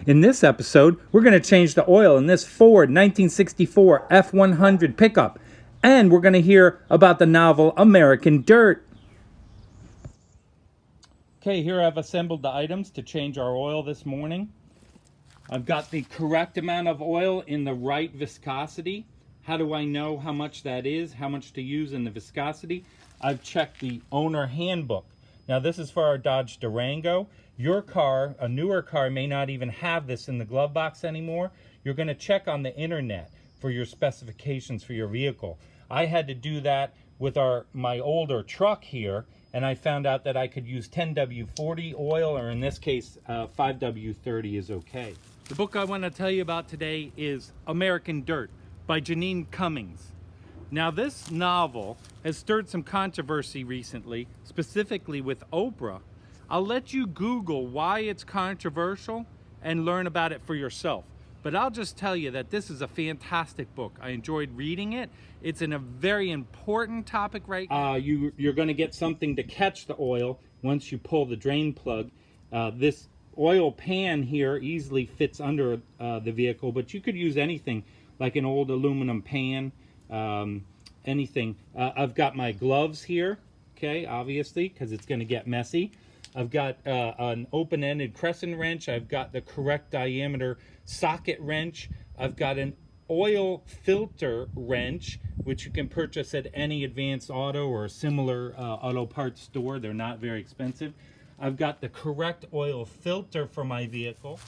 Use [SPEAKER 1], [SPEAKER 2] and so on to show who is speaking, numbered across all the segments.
[SPEAKER 1] In this episode, we're going to change the oil in this Ford 1964 F100 pickup, and we're going to hear about the novel American Dirt. Okay, here I've assembled the items to change our oil this morning. I've got the correct amount of oil in the right viscosity. How do I know how much that is, how much to use in the viscosity? I've checked the owner handbook. Now this is for our Dodge Durango. Your car, a newer car, may not even have this in the glove box anymore. You're going to check on the internet for your specifications for your vehicle. I had to do that with my older truck here, and I found out that I could use 10W40 oil, or in this case 5W30 is okay. The book I want to tell you about today is American Dirt by Janine Cummings. Now this novel has stirred some controversy recently, specifically with Oprah. I'll let you Google why it's controversial and learn about it for yourself. But I'll just tell you that this is a fantastic book. I enjoyed reading it. It's in a very important topic right now. You're going to get something to catch the oil once you pull the drain plug. This oil pan here easily fits under the vehicle, but you could use anything like an old aluminum pan, anything. I've got my gloves here, okay, obviously, because it's going to get messy. I've got an open-ended crescent wrench. I've got the correct diameter socket wrench. I've got an oil filter wrench, which you can purchase at any Advanced Auto or a similar auto parts store. They're not very expensive. I've got the correct oil filter for my vehicle.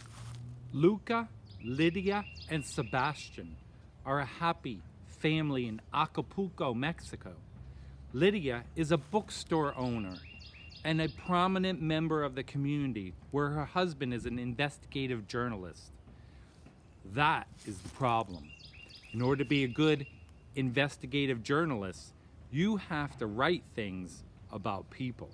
[SPEAKER 1] Luca, Lydia, and Sebastian are a happy family in Acapulco, Mexico. Lydia is a bookstore owner and a prominent member of the community where her husband is an investigative journalist. That is the problem. In order to be a good investigative journalist, you have to write things about people.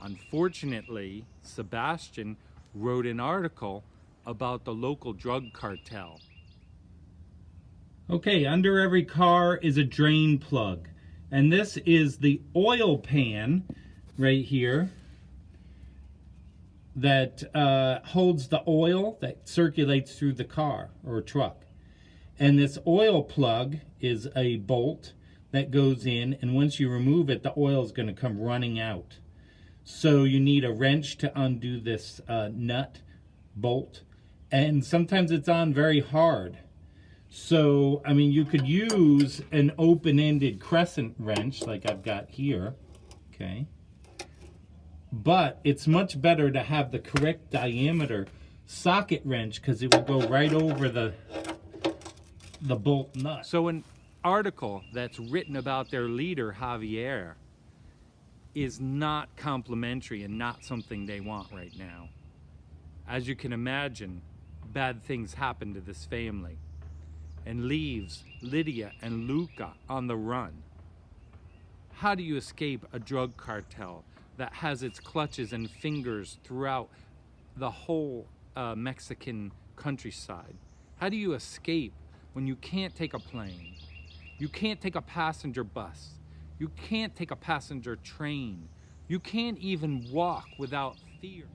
[SPEAKER 1] Unfortunately, Sebastian wrote an article about the local drug cartel. Okay, under every car is a drain plug. And this is the oil pan right here that holds the oil that circulates through the car or truck. And this oil plug is a bolt that goes in, and once you remove it, the oil is going to come running out. So you need a wrench to undo this nut bolt, and sometimes it's on very hard. So, I mean, you could use an open-ended crescent wrench like I've got here, okay? But it's much better to have the correct diameter socket wrench because it will go right over the bolt nut. So an article that's written about their leader, Javier, is not complimentary and not something they want right now. As you can imagine, bad things happen to this family and leaves Lydia and Luca on the run. How do you escape a drug cartel that has its clutches and fingers throughout the whole Mexican countryside? How do you escape when you can't take a plane? You can't take a passenger bus. You can't take a passenger train. You can't even walk without fear.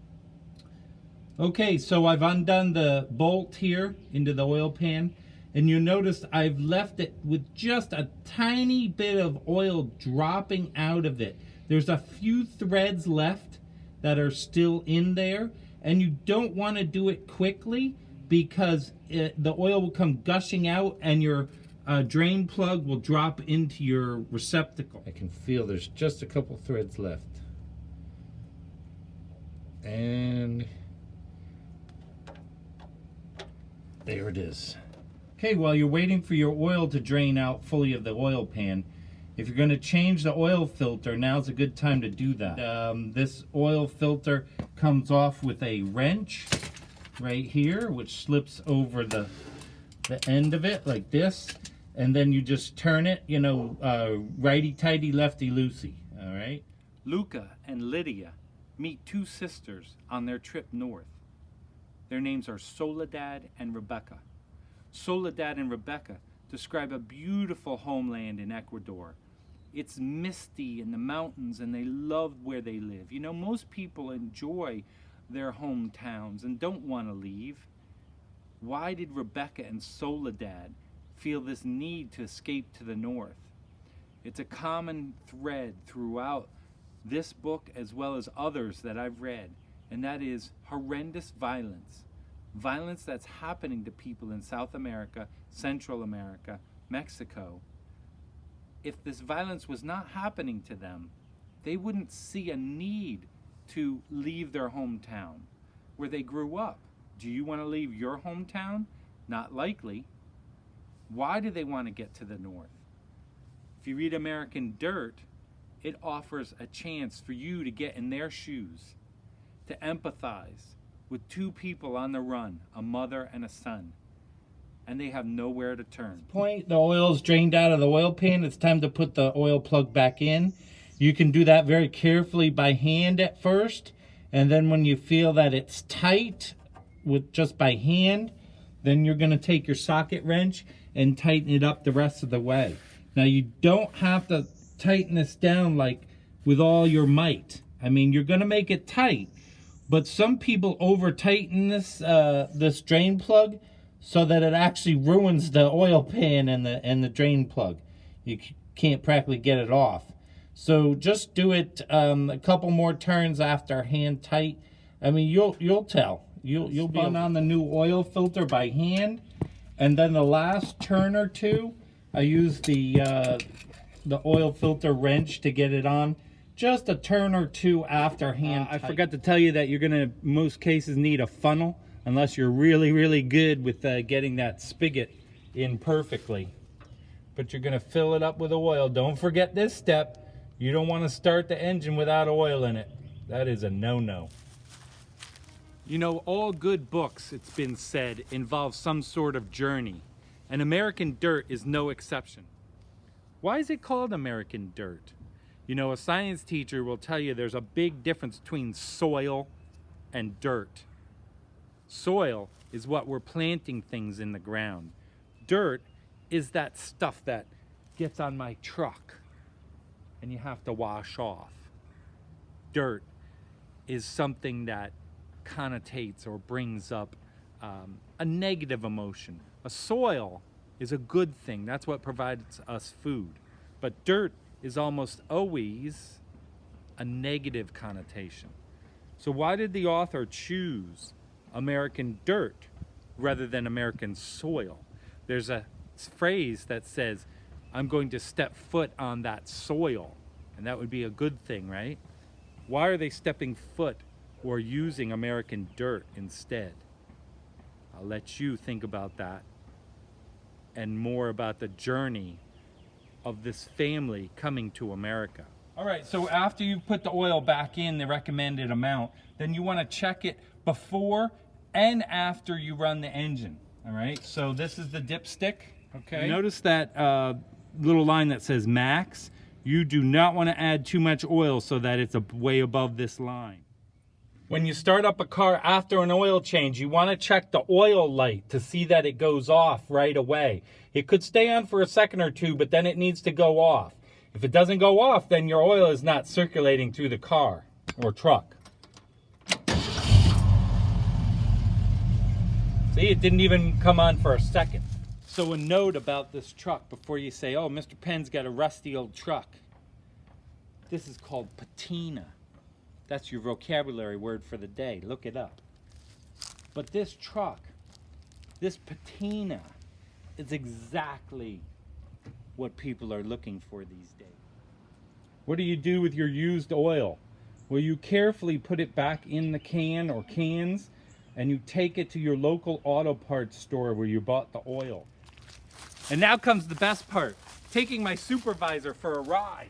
[SPEAKER 1] Okay, so I've undone the bolt here into the oil pan, and you notice I've left it with just a tiny bit of oil dropping out of it. There's a few threads left that are still in there, and you don't want to do it quickly because the oil will come gushing out and your drain plug will drop into your receptacle. I can feel there's just a couple threads left. And there it is. Okay, while you're waiting for your oil to drain out fully of the oil pan, if you're going to change the oil filter, now's a good time to do that. This oil filter comes off with a wrench right here, which slips over the end of it like this. And then you just turn it, you know, righty-tighty, lefty-loosey, all right? Luca and Lydia meet two sisters on their trip north. Their names are Soledad and Rebecca. Soledad and Rebecca describe a beautiful homeland in Ecuador. It's misty in the mountains and they love where they live. You know, most people enjoy their hometowns and don't want to leave? Why did Rebecca and Soledad feel this need to escape to the north? It's a common thread throughout this book as well as others that I've read, and that is horrendous violence. Violence that's happening to people in South America, Central America, Mexico. If this violence was not happening to them, they wouldn't see a need to leave their hometown where they grew up. Do you want to leave your hometown? Not likely. Why do they want to get to the north? If you read American Dirt, it offers a chance for you to get in their shoes, to empathize with two people on the run, a mother and a son, and they have nowhere to turn.
[SPEAKER 2] Point, the oil is drained out of the oil pan. It's time to put the oil plug back in. You can do that very carefully by hand at first, and then when you feel that it's tight with just by hand, then you're going to take your socket wrench and tighten it up the rest of the way. Now you don't have to tighten this down like with all your might. I mean, you're going to make it tight, but some people over tighten this this drain plug so that it actually ruins the oil pan and the drain plug. You can't practically get it off. So just do it a couple more turns after hand tight. I mean, you'll tell. You'll be on the new oil filter by hand, and then the last turn or two, I use the oil filter wrench to get it on. Just a turn or two after hand. I forgot to tell you that you're gonna, most cases, need a funnel unless you're really, really good with getting that spigot in perfectly. But you're gonna fill it up with oil. Don't forget this step. You don't want to start the engine without oil in it. That is a no-no.
[SPEAKER 1] You know, all good books, it's been said, involve some sort of journey, and American Dirt is no exception. Why is it called American Dirt? You know, a science teacher will tell you there's a big difference between soil and dirt. Soil is what we're planting things in the ground. Dirt is that stuff that gets on my truck and you have to wash off. Dirt is something that connotates or brings up a negative emotion. A soil is a good thing. That's what provides us food. But dirt is almost always a negative connotation. So why did the author choose American Dirt rather than American Soil? There's a phrase that says, I'm going to step foot on that soil, and that would be a good thing, right? Why are they stepping foot or using American Dirt instead? I'll let you think about that and more about the journey of this family coming to America. All right, so after you put the oil back in the recommended amount, then you want to check it before and after you run the engine. All right, so this is the dipstick. Okay. Notice that little line that says max. You do not want to add too much oil so that it's way above this line. When you start up a car after an oil change, you want to check the oil light to see that it goes off right away. It could stay on for a second or two, but then it needs to go off. If it doesn't go off, then your oil is not circulating through the car or truck. See, it didn't even come on for a second. So a note about this truck before you say, oh, Mr. Penn's got a rusty old truck. This is called patina. That's your vocabulary word for the day. Look it up. But this truck, this patina, is exactly what people are looking for these days. What do you do with your used oil? Well, you carefully put it back in the can or cans, and you take it to your local auto parts store where you bought the oil. And now comes the best part, taking my supervisor for a ride.